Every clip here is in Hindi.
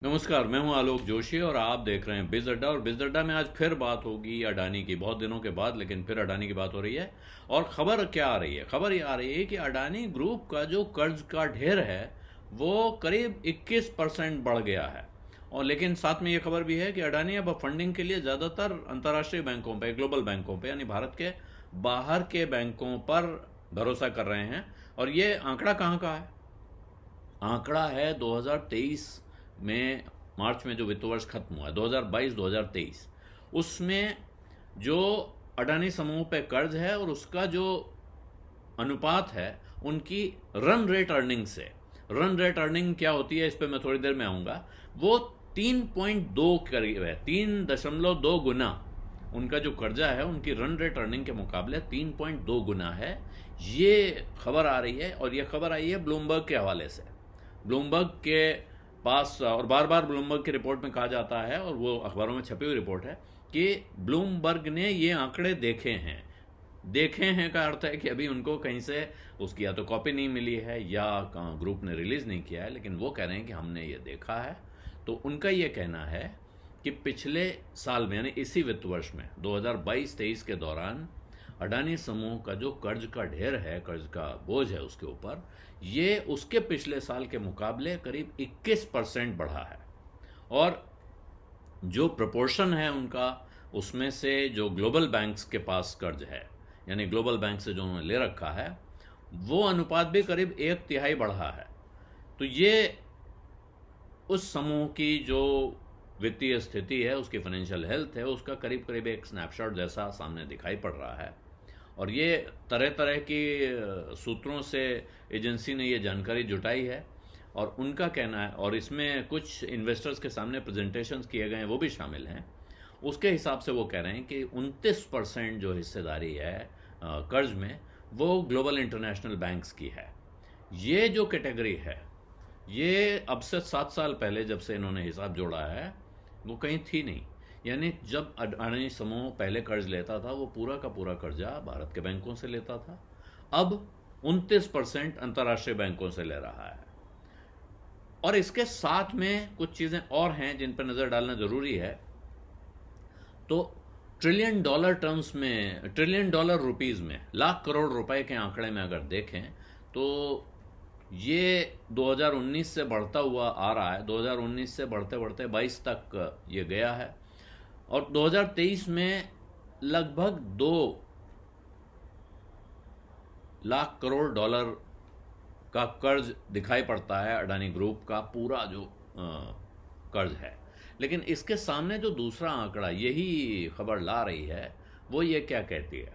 नमस्कार, मैं हूं आलोक जोशी और आप देख रहे हैं बिज अड्डा। और बिज अड्डा में आज फिर बात होगी अडानी की। बहुत दिनों के बाद लेकिन फिर अडानी की बात हो रही है। और खबर क्या आ रही है? खबर ये आ रही है कि अडानी ग्रुप का जो कर्ज का ढेर है वो करीब 21% बढ़ गया है। और लेकिन साथ में ये खबर भी है कि अडानी अब फंडिंग के लिए ज़्यादातर अंतर्राष्ट्रीय बैंकों पे, ग्लोबल बैंकों पे, यानी भारत के बाहर के बैंकों पर भरोसा कर रहे हैं। और ये आंकड़ा कहाँ का है? आंकड़ा है 2023 में, मार्च में जो वित्त वर्ष खत्म हुआ है 2022-2023, उसमें जो अडानी समूह पे कर्ज है और उसका जो अनुपात है उनकी रन रेट अर्निंग से। रन रेट अर्निंग क्या होती है इस पे मैं थोड़ी देर में आऊँगा। वो 3.2 करीब है, 3.2 गुना उनका जो कर्जा है उनकी रन रेट अर्निंग के मुकाबले 3.2 गुना है। ये खबर आ रही है और ये खबर आई है ब्लूमबर्ग के हवाले से। ब्लूमबर्ग के पास, और बार बार ब्लूमबर्ग की रिपोर्ट में कहा जाता है और वो अखबारों में छपी हुई रिपोर्ट है कि ब्लूमबर्ग ने ये आंकड़े देखे हैं। देखे हैं का अर्थ है कि अभी उनको कहीं से उसकी या तो कॉपी नहीं मिली है या ग्रुप ने रिलीज नहीं किया है, लेकिन वो कह रहे हैं कि हमने ये देखा है। तो उनका ये कहना है कि पिछले साल में, यानी इसी वित्त वर्ष में 2022-23 के दौरान अडानी समूह का जो कर्ज का ढेर है, कर्ज का बोझ है उसके ऊपर, ये उसके पिछले साल के मुकाबले करीब 21% बढ़ा है। और जो प्रोपोर्शन है उनका, उसमें से जो ग्लोबल बैंक्स के पास कर्ज है, यानी ग्लोबल बैंक से जो उन्होंने ले रखा है, वो अनुपात भी करीब 1/3 बढ़ा है। तो ये उस समूह की जो वित्तीय स्थिति है, उसकी फाइनेंशियल हेल्थ है, उसका करीब करीब एक स्नैपशॉट जैसा सामने दिखाई पड़ रहा है। और ये तरह तरह की सूत्रों से एजेंसी ने ये जानकारी जुटाई है और उनका कहना है, और इसमें कुछ इन्वेस्टर्स के सामने प्रेजेंटेशंस किए गए हैं वो भी शामिल हैं। उसके हिसाब से वो कह रहे हैं कि 29% जो हिस्सेदारी है कर्ज में, वो ग्लोबल इंटरनेशनल बैंक्स की है। ये जो कैटेगरी है, ये अब से 7 साल पहले जब से इन्होंने हिसाब जोड़ा है वो कहीं थी नहीं। यानी जब अडानी समूह पहले कर्ज लेता था वो पूरा का पूरा कर्जा भारत के बैंकों से लेता था, अब 29% अंतर्राष्ट्रीय बैंकों से ले रहा है। और इसके साथ में कुछ चीज़ें और हैं जिन पर नज़र डालना ज़रूरी है। तो ट्रिलियन डॉलर टर्म्स में, ट्रिलियन डॉलर रुपीज़ में, लाख करोड़ रुपए के आंकड़े में अगर देखें तो ये 2019 से बढ़ता हुआ आ रहा है। 2019 से बढ़ते बढ़ते 22 तक ये गया है और 2023 में लगभग 2 लाख करोड़ डॉलर का कर्ज दिखाई पड़ता है अडानी ग्रुप का पूरा जो कर्ज है। लेकिन इसके सामने जो दूसरा आंकड़ा यही खबर ला रही है, वो ये क्या कहती है।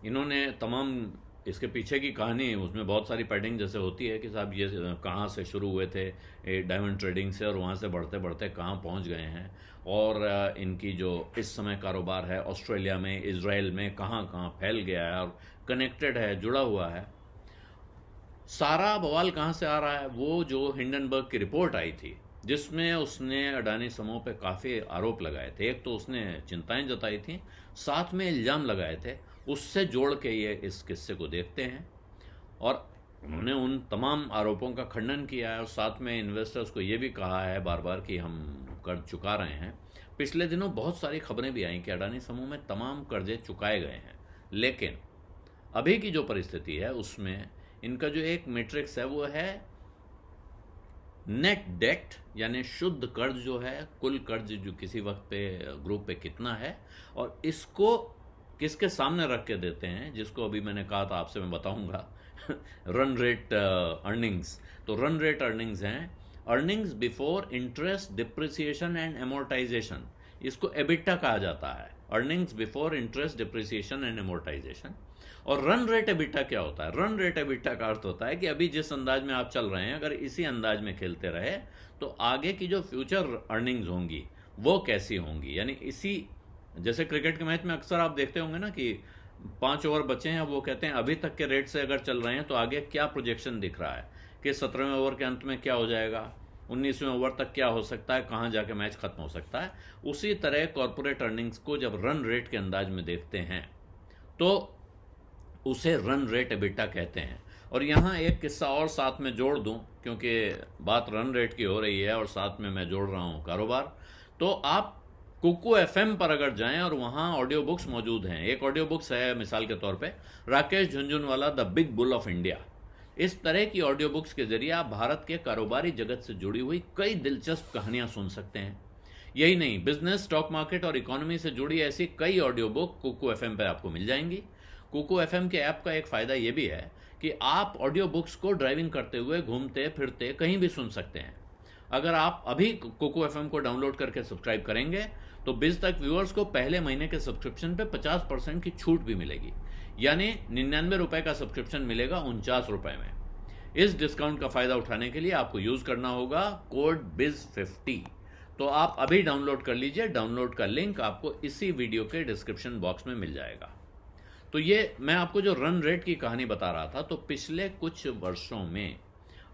इन्होंने तमाम इसके पीछे की कहानी, उसमें बहुत सारी पैडिंग जैसे होती है कि साहब ये कहाँ से शुरू हुए थे डायमंड ट्रेडिंग से और वहाँ से बढ़ते बढ़ते कहाँ पहुँच गए हैं, और इनकी जो इस समय कारोबार है ऑस्ट्रेलिया में, इजराइल में, कहाँ कहाँ फैल गया है और कनेक्टेड है, जुड़ा हुआ है। सारा बवाल कहाँ से आ रहा है? वो जो हिंडनबर्ग की रिपोर्ट आई थी जिसमें उसने अडानी समूह पे काफ़ी आरोप लगाए थे। एक तो उसने चिंताएं जताई थी, साथ में इल्ज़ाम लगाए थे। उससे जोड़ के ये इस किस्से को देखते हैं और उन्होंने उन तमाम आरोपों का खंडन किया है और साथ में इन्वेस्टर्स को ये भी कहा है बार बार कि हम कर्ज चुका रहे हैं। पिछले दिनों बहुत सारी खबरें भी आई कि अडानी समूह में तमाम कर्जे चुकाए गए हैं, लेकिन अभी की जो परिस्थिति है उसमें इनका जो एक मैट्रिक्स है वो है नेट डेट, यानी शुद्ध कर्ज जो है, कुल कर्ज जो किसी वक्त पे ग्रुप पे कितना है, और इसको किसके सामने रख के देते हैं, जिसको अभी मैंने कहा था आपसे मैं बताऊंगा रन रेट अर्निंग्स। तो रन रेट अर्निंग्स हैं earnings before interest, depreciation and amortisation. इसको एबिटा कहा जाता है, earnings before interest, depreciation and amortisation. और रन रेट एबिटा क्या होता है? रन रेट एबिटा का अर्थ होता है कि अभी जिस अंदाज में आप चल रहे हैं, अगर इसी अंदाज में खेलते रहे तो आगे की जो फ्यूचर अर्निंग्स होंगी वो कैसी होंगी। यानी इसी, जैसे क्रिकेट के मैच में अक्सर आप देखते होंगे ना कि 5 ओवर बचे हैं, वो कहते हैं अभी तक के रेट से अगर चल रहे हैं तो आगे क्या प्रोजेक्शन दिख रहा है कि 17वें ओवर के अंत में क्या हो जाएगा, 19वें ओवर तक क्या हो सकता है, कहाँ जाके मैच खत्म हो सकता है। उसी तरह कॉरपोरेट अर्निंग्स को जब रन रेट के अंदाज में देखते हैं तो उसे रन रेट एबिटा कहते हैं। और यहाँ एक किस्सा और साथ में जोड़ दूं, क्योंकि बात रन रेट की हो रही है और साथ में मैं जोड़ रहा हूँ कारोबार। तो आप कुकू एफएम पर अगर जाएं और वहाँ ऑडियो बुक्स मौजूद हैं। एक ऑडियो बुक्स है मिसाल के तौर पे Rakesh Jhunjhunwala the big bull of India. इस तरह की ऑडियो बुक्स के जरिए आप भारत के कारोबारी जगत से जुड़ी हुई कई दिलचस्प कहानियां सुन सकते हैं। यही नहीं, बिजनेस, स्टॉक मार्केट और इकोनॉमी से जुड़ी ऐसी कई ऑडियो बुक कुकू एफएम पर आपको मिल जाएंगी। कुकू एफएम के ऐप का एक फ़ायदा यह भी है कि आप ऑडियो बुक्स को ड्राइविंग करते हुए, घूमते फिरते कहीं भी सुन सकते हैं। अगर आप अभी कुकू एफएम को डाउनलोड करके सब्सक्राइब करेंगे तो बिज तक व्यूअर्स को पहले महीने के सब्सक्रिप्शन पे 50% की छूट भी मिलेगी, यानी 99 रुपए का सब्सक्रिप्शन मिलेगा 49 रुपए में। इस डिस्काउंट का फायदा उठाने के लिए आपको यूज करना होगा कोड BIZ50। तो आप अभी डाउनलोड कर लीजिए। डाउनलोड का लिंक आपको इसी वीडियो के डिस्क्रिप्शन बॉक्स में मिल जाएगा। तो ये मैं आपको जो रन रेट की कहानी बता रहा था, तो पिछले कुछ वर्षों में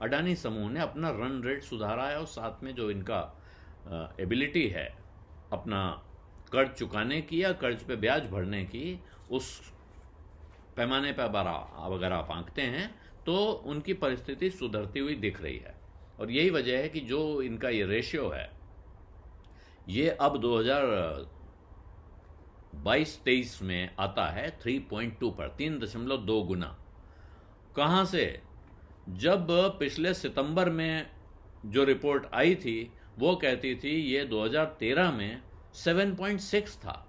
अडानी समूह ने अपना रन रेट सुधारा है और साथ में जो इनका एबिलिटी है अपना कर्ज चुकाने की या कर्ज पे ब्याज भरने की, उस पैमाने पर अगर आप आंकते हैं तो उनकी परिस्थिति सुधरती हुई दिख रही है। और यही वजह है कि जो इनका ये रेशियो है ये अब 2022-23 में आता है 3.2 पर, 3.2 गुना। कहाँ से? जब पिछले सितंबर में जो रिपोर्ट आई थी वो कहती थी ये 2013 में 7.6 था।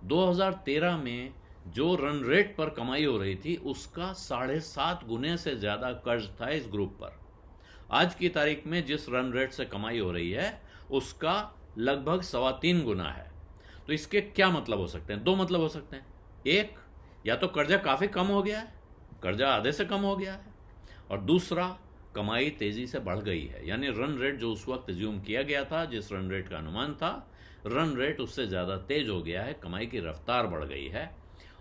2013 में जो रन रेट पर कमाई हो रही थी उसका 7.5 गुने से ज़्यादा कर्ज था इस ग्रुप पर। आज की तारीख में जिस रन रेट से कमाई हो रही है उसका लगभग 3.25 गुना है। तो इसके क्या मतलब हो सकते हैं? 2 मतलब हो सकते हैं। एक, या तो कर्जा काफ़ी कम हो गया है, कर्जा आधे से कम हो गया है, और दूसरा, कमाई तेज़ी से बढ़ गई है। यानी रन रेट जो उस वक्त ज्यूम किया गया था, जिस रन रेट का अनुमान था, रन रेट उससे ज़्यादा तेज हो गया है, कमाई की रफ्तार बढ़ गई है।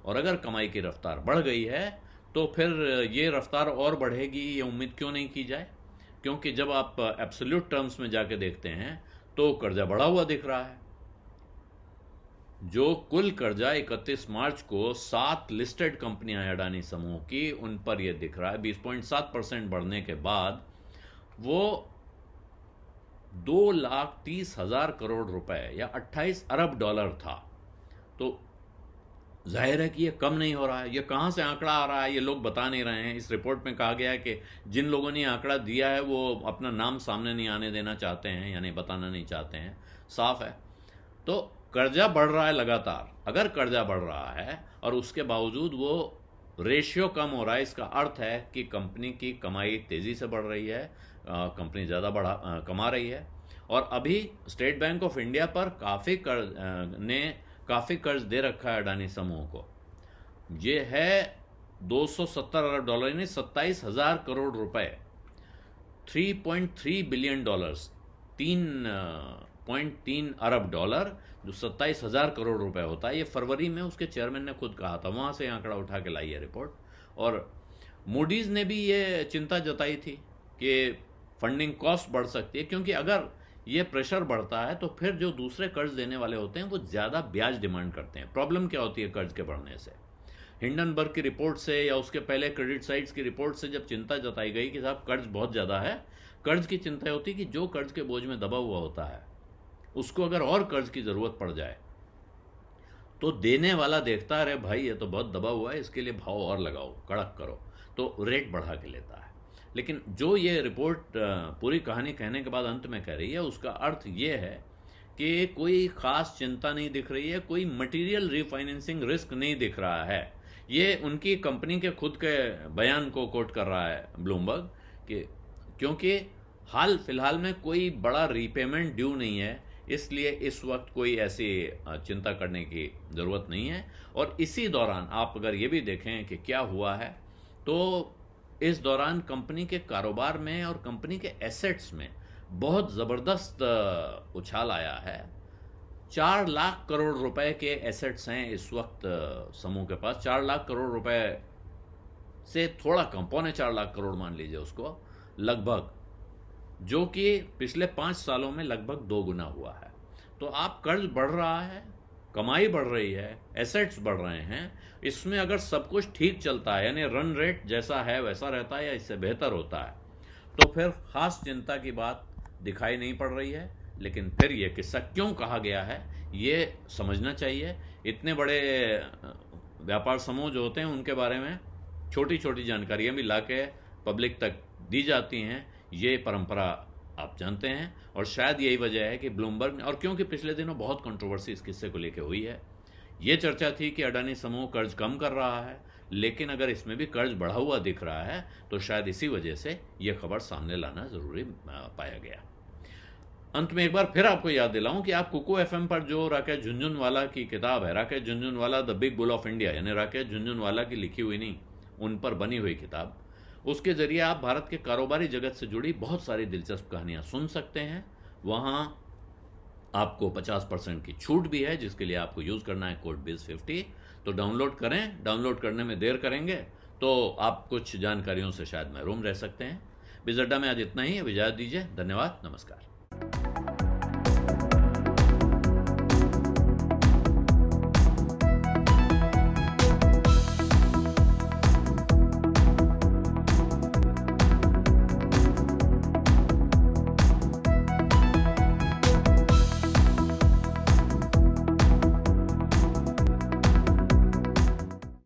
और अगर कमाई की रफ्तार बढ़ गई है तो फिर ये रफ्तार और बढ़ेगी, ये उम्मीद क्यों नहीं की जाए? क्योंकि जब आप एब्सोल्यूट टर्म्स में जाके देखते हैं तो कर्जा बढ़ा हुआ दिख रहा है। जो कुल कर्जा 31 मार्च को 7 लिस्टेड कंपनियां अडानी समूह की, उन पर यह दिख रहा है 20.7% बढ़ने के बाद वो 2,30,000 करोड़ रुपए या 28 अरब डॉलर था। तो जाहिर है कि ये कम नहीं हो रहा है। ये कहाँ से आंकड़ा आ रहा है ये लोग बता नहीं रहे हैं। इस रिपोर्ट में कहा गया है कि जिन लोगों ने आंकड़ा दिया है वो अपना नाम सामने नहीं आने देना चाहते हैं, यानी बताना नहीं चाहते हैं। साफ है। तो कर्जा बढ़ रहा है लगातार। अगर कर्जा बढ़ रहा है और उसके बावजूद वो रेशियो कम हो रहा है, इसका अर्थ है कि कंपनी की कमाई तेज़ी से बढ़ रही है, कंपनी ज़्यादा कमा रही है। और अभी स्टेट बैंक ऑफ इंडिया पर काफ़ी कर्ज दे रखा है अडानी समूह को। ये है 270 अरब डॉलर, यानी 27,000 करोड़ रुपए, 3.3 बिलियन डॉलर्स, 3.3 अरब डॉलर, जो 27,000 करोड़ रुपए होता है। ये फरवरी में उसके चेयरमैन ने खुद कहा था, वहाँ से आंकड़ा उठा के लाई है रिपोर्ट। और मूडीज़ ने भी ये चिंता जताई थी कि फंडिंग कॉस्ट बढ़ सकती है, क्योंकि अगर ये प्रेशर बढ़ता है तो फिर जो दूसरे कर्ज देने वाले होते हैं वो ज़्यादा ब्याज डिमांड करते हैं। प्रॉब्लम क्या होती है कर्ज के बढ़ने से? हिंडनबर्ग की रिपोर्ट से या उसके पहले क्रेडिट साइट्स की रिपोर्ट से जब चिंता जताई गई कि साहब कर्ज बहुत ज़्यादा है, कर्ज की चिंता होती है कि जो कर्ज के बोझ में दबा हुआ होता है उसको अगर और कर्ज की ज़रूरत पड़ जाए तो देने वाला देखता है, अरे भाई ये तो बहुत दबा हुआ है, इसके लिए भाव और लगाओ, कड़क करो, तो रेट बढ़ा के लेता है। लेकिन जो ये रिपोर्ट पूरी कहानी कहने के बाद अंत में कह रही है, उसका अर्थ ये है कि कोई ख़ास चिंता नहीं दिख रही है, कोई मटेरियल रीफाइनेंसिंग रिस्क नहीं दिख रहा है। ये उनकी कंपनी के खुद के बयान को कोट कर रहा है ब्लूमबर्ग, कि क्योंकि हाल फिलहाल में कोई बड़ा रीपेमेंट ड्यू नहीं है, इसलिए इस वक्त कोई ऐसी चिंता करने की ज़रूरत नहीं है। और इसी दौरान आप अगर ये भी देखें कि क्या हुआ है, तो इस दौरान कंपनी के कारोबार में और कंपनी के एसेट्स में बहुत ज़बरदस्त उछाल आया है। 4 लाख करोड़ रुपए के एसेट्स हैं इस वक्त समूह के पास। 4 लाख करोड़ रुपए से थोड़ा कम, 4.25 लाख करोड़ मान लीजिए उसको लगभग, जो कि पिछले 5 सालों में लगभग 2 गुना हुआ है। तो आप कर्ज बढ़ रहा है, कमाई बढ़ रही है, एसेट्स बढ़ रहे हैं, इसमें अगर सब कुछ ठीक चलता है, यानी रन रेट जैसा है वैसा रहता है या इससे बेहतर होता है, तो फिर खास चिंता की बात दिखाई नहीं पड़ रही है। लेकिन फिर ये किस्सा क्यों कहा गया है ये समझना चाहिए। इतने बड़े व्यापार समूह जो होते हैं उनके बारे में छोटी छोटी जानकारियाँ भी ला के पब्लिक तक दी जाती हैं, ये परंपरा आप जानते हैं। और शायद यही वजह है कि ब्लूमबर्ग ने, और क्योंकि पिछले दिनों बहुत कंट्रोवर्सी इस किस्से को लेकर हुई है, ये चर्चा थी कि अडानी समूह कर्ज कम कर रहा है, लेकिन अगर इसमें भी कर्ज बढ़ा हुआ दिख रहा है तो शायद इसी वजह से ये खबर सामने लाना ज़रूरी पाया गया। अंत में एक बार फिर आपको याद दिलाऊं कि आप कुको एफएम पर जो राकेश झुनझुनवाला की किताब है, Rakesh Jhunjhunwala the big bull of India, यानी राकेश झुनझुनवाला की लिखी हुई नहीं, उन पर बनी हुई किताब, उसके जरिए आप भारत के कारोबारी जगत से जुड़ी बहुत सारी दिलचस्प कहानियां सुन सकते हैं। वहां आपको 50% की छूट भी है, जिसके लिए आपको यूज़ करना है कोड BIZ50। तो डाउनलोड करें, डाउनलोड करने में देर करेंगे तो आप कुछ जानकारियों से शायद महरूम रह सकते हैं। BIZ अड्डा में आज इतना ही, अब इजाज़त दीजिए। धन्यवाद, नमस्कार।